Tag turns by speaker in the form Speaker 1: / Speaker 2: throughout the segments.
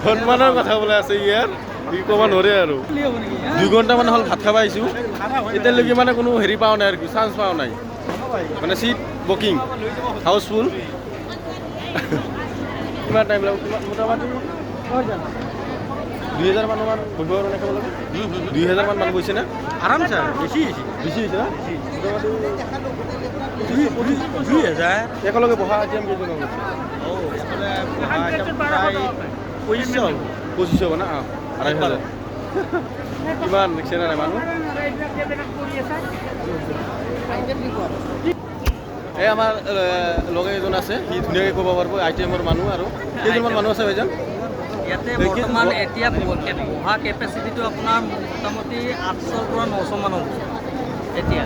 Speaker 1: সন্মানৰ কথা বোলে আছে ইয়াৰ কি ক'ব নোৱাৰে আৰু 2 ঘণ্টামান হ'ল ভাত খাব আহিছোঁ এতিয়ালৈকে মানে কোনো হেৰি পাওঁ নাই আৰু চান্স পাওঁ নাই মানে চিট বুকিং হাউচফুল কিমান টাইম লাগিব মোটামুটি 2000 মানুহমান বহিব আৰু এনেকৈ লাগে 2000 মান মানুহ বহিছে নে
Speaker 2: আৰামছে বেছি
Speaker 1: বেছি হৈছে না মোটামুটি
Speaker 2: 2000
Speaker 1: একেলগে বহা আইটেম কেইজন হৈছে পঁচিছশ হ'ব না 2500 কিমান দেখছে নাই মানুহ এই আমাৰ লগে এজন আছে সি ধুনীয়াকৈ ক'ব পাৰিব আইটেমৰ মানুহ আৰু কেইজনমান মানুহ আছে ভাইজান
Speaker 2: ইয়াতে বৰ্তমান এতিয়া বহা কেপাচিটিটো আপোনাৰ মোটামুটি 800ৰ পৰা 900 মান হ'ব এতিয়া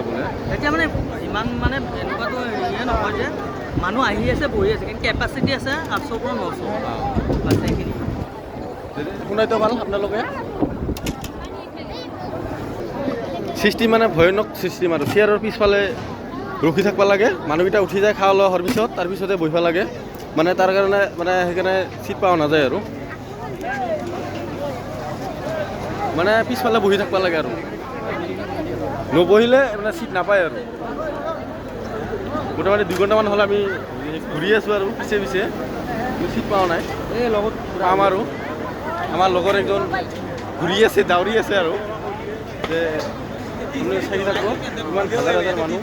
Speaker 1: বোলে
Speaker 2: এতিয়া মানে ইমান মানে এনেকুৱাতো হেৰিয়ে নহয় যে মানুহ আহি আছে বহি আছে কিন্তু কেপাচিটি আছে 800ৰ পৰা 900 বাছ সেইখিনি
Speaker 1: শুনাইতো ভাল আপোনালোকে চিষ্টেম মানে ভয়ানক চিষ্টেম আৰু চেয়াৰৰ পিছফালে ৰখি থাকিব লাগে মানুহকেইটা উঠি যায় খাৱা লোৱা হোৱাৰ পিছত তাৰপিছতে বহিব লাগে মানে তাৰ কাৰণে মানে সেইকাৰণে চিট পোৱা নাযায় আৰু মানে পিছফালে বহি থাকিব লাগে আৰু নবহিলে মানে চিট নাপায় আৰু মোটামুটি 2 ঘণ্টামান হ'ল আমি ঘূৰি আছোঁ আৰু পিছে পিছে চিট পোৱা নাই এই লগত পাম আৰু আমাৰ লগৰ একজন ঘূৰি আছে দাউৰি আছে আৰু যে চাই থাকিব ইমান হাজাৰ হাজাৰ মানুহ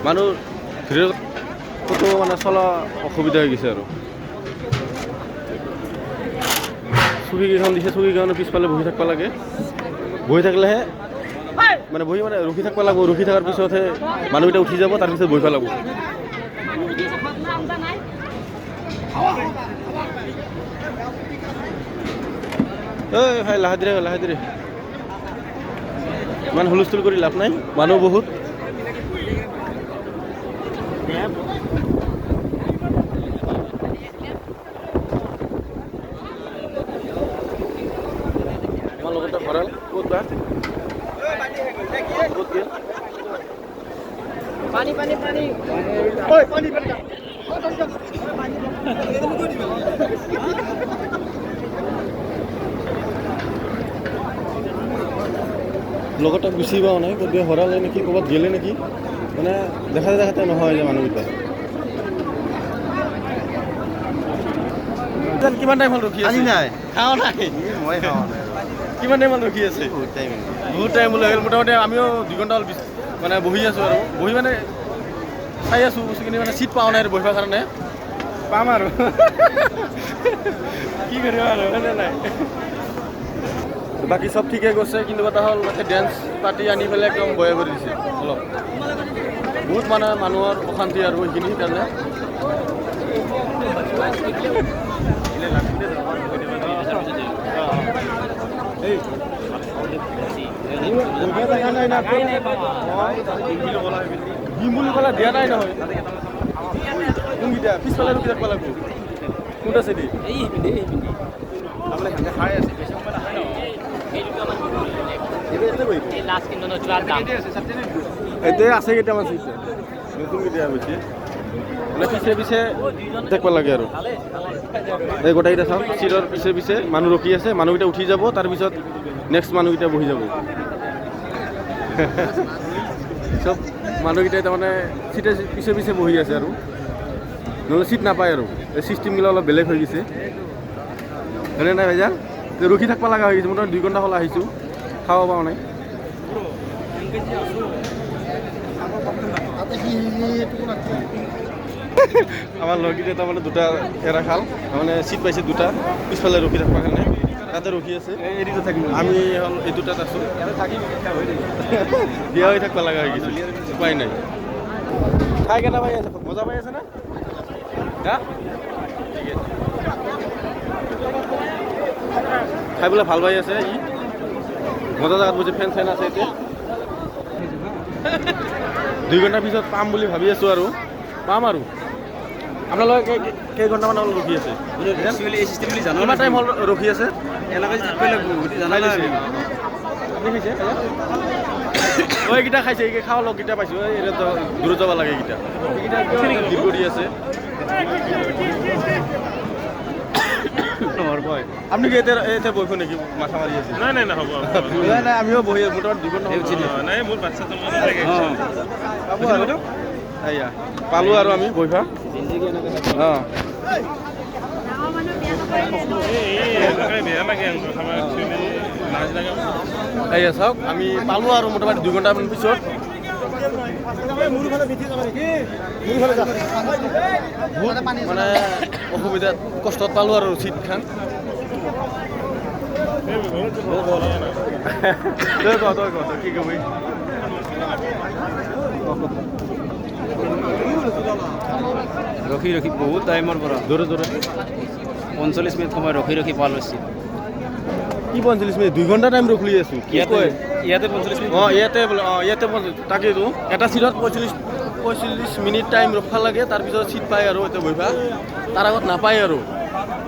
Speaker 1: মানুহ ক'তো মানে চলা অসুবিধা হৈ গৈছে আৰু চকীকেইখন দিছে চকীকেইখনৰ পিছফালে বহি থাকিব লাগে বহি থাকিলেহে মানে বহি মানে ৰখি থাকিব লাগিব ৰখি থকাৰ পিছতহে মানুহকেইটা উঠি যাব তাৰপিছত বহিব লাগিব ঐ ভাই লাহে ধীৰে ইমান হুলস্থুল কৰি লাভ নাই মানুহ বহুত আমাৰ লগতে ভৰাল ক'ত বা ক'ত গেল
Speaker 2: পানী
Speaker 1: লগতে গুচি পোৱা নাই ক'ত গৈ হৰালে নেকি ক'ৰবাত গেলে নেকি মানে দেখাতে নহয় যে মানুহকেইটা কিমান টাইম হ'ল ৰখি আছে
Speaker 2: নাই
Speaker 1: খাওঁ নাই
Speaker 2: মই
Speaker 1: কিমান টাইম হ'ল ৰখি আছে বহুত টাইম বোলে মোটামুটি আমিও 2 ঘণ্টা হ'ল মানে বহি আছোঁ আৰু বহি মানে চাই আছোঁ বস্তুখিনি মানে চিট পোৱা নাই আৰু বহিবৰ কাৰণে পাম আৰু কি কৰিবা আৰু নাই বাকী চব ঠিকে গৈছে কিন্তু এটা হ'ল ডেন্স পাৰ্টি আনি পেলাই একদম বয়া কৰি দিছে অলপ বহুত মানে মানুহৰ অশান্তি আৰু সেইখিনিৰ কাৰণে দিম বুলি ক'লে দিয়া নাই নহয় কোনকেইটা পিছফালে ৰখি থাকিব লাগিব কোনটা চাইডি আপোনালোকে খাই আছে এতিয়া আছে কেইটামান চিট নতুন কেতিয়া হৈছে মানে পিছে থাকিব লাগে আৰু এই গোটেইকেইটা চাওক চিটৰ পিছে মানুহ ৰখি আছে মানুহকেইটা উঠি যাব তাৰপিছত নেক্সট মানুহকেইটা বহি যাব চব মানুহকেইটাই তাৰমানে চিটে পিছে বহি আছে আৰু নহ'লে চিট নাপায় আৰু এই চিষ্টেমবিলাক অলপ বেলেগ হৈ গৈছে হয়নে নাই ভাইজান ৰখি থাকিব লগা হৈ গৈছে মোটামুটি 2 ঘণ্টা হ'ল আহিছোঁ খাব পৰা নাই আমাৰ লগকেইটা তাৰমানে 2টা এৰা খাল তাৰমানে চিট পাইছে 2টা পিছফালে ৰখি থাকিবৰ কাৰণে তাতে ৰখি আছে আমি হ'ল এই 2টাত আছোঁ বিয়া হৈ থাকিব লগা হৈ গৈছে উপায় নাই খাই কেনে পাই আছে মজা পাই আছে না খাই পেলাই ভাল পাই আছে ই মজা জেগাত বুজি ফেন আছে এতিয়া 2 ঘণ্টাৰ পিছত পাম বুলি ভাবি আছোঁ আৰু পাম আৰু আপোনালোকে কেই ঘণ্টামান ৰখি আছে কিমান টাইম হ'ল ৰখি আছে
Speaker 3: এলাকায় থাকবে লাগবো জানা
Speaker 1: খাই
Speaker 3: না
Speaker 1: লৈছে আপুনি খাইছে ঐ এইকেইটা খাইছে এইকেইটা খাওঁ লগ কেইটা পাইছোঁ এটা দূৰত যাব লাগে এইকেইটা ভিৰ কৰি আছে আপনি কি এতে বহিব নেকি মাথা মাৰি আছে
Speaker 4: নাই নাই নহ'ব
Speaker 1: নাই নাই আমিও বহি আছো মোটামুটি জীৱন
Speaker 4: নাই মোৰ বাচ্ছা জন্ম লাগে
Speaker 1: পাব আৰু এয়া পালোঁ আৰু আমি বহিবা অঁ
Speaker 4: বেয়া লাগে আমাৰ একচুৱেলি লাজ লাগে
Speaker 1: এয়া চাওক আমি পালোঁ আৰু মোটামুটি 2 ঘণ্টামান পিছত মানে অসুবিধাত কষ্টত পালোঁ আৰু চিট খান তই ক কি কবি
Speaker 3: ৰখি ৰখি বহুত টাইমৰ পৰা
Speaker 1: জোৰে জোৰে
Speaker 3: 45 মিনিট সময় ৰখি ৰখি পালোঁ
Speaker 1: কি 45 মিনিট 2 ঘণ্টা টাইম ৰখি আছোঁ কি কয়
Speaker 3: ইয়াতে 45 মিনিট
Speaker 1: অঁ ইয়াতে তাকেইতো এটা চিটত 45 মিনিট টাইম ৰখিব লাগে তাৰপিছত চিট পায় আৰু এতিয়া বহিবা তাৰ আগত নাপায় আৰু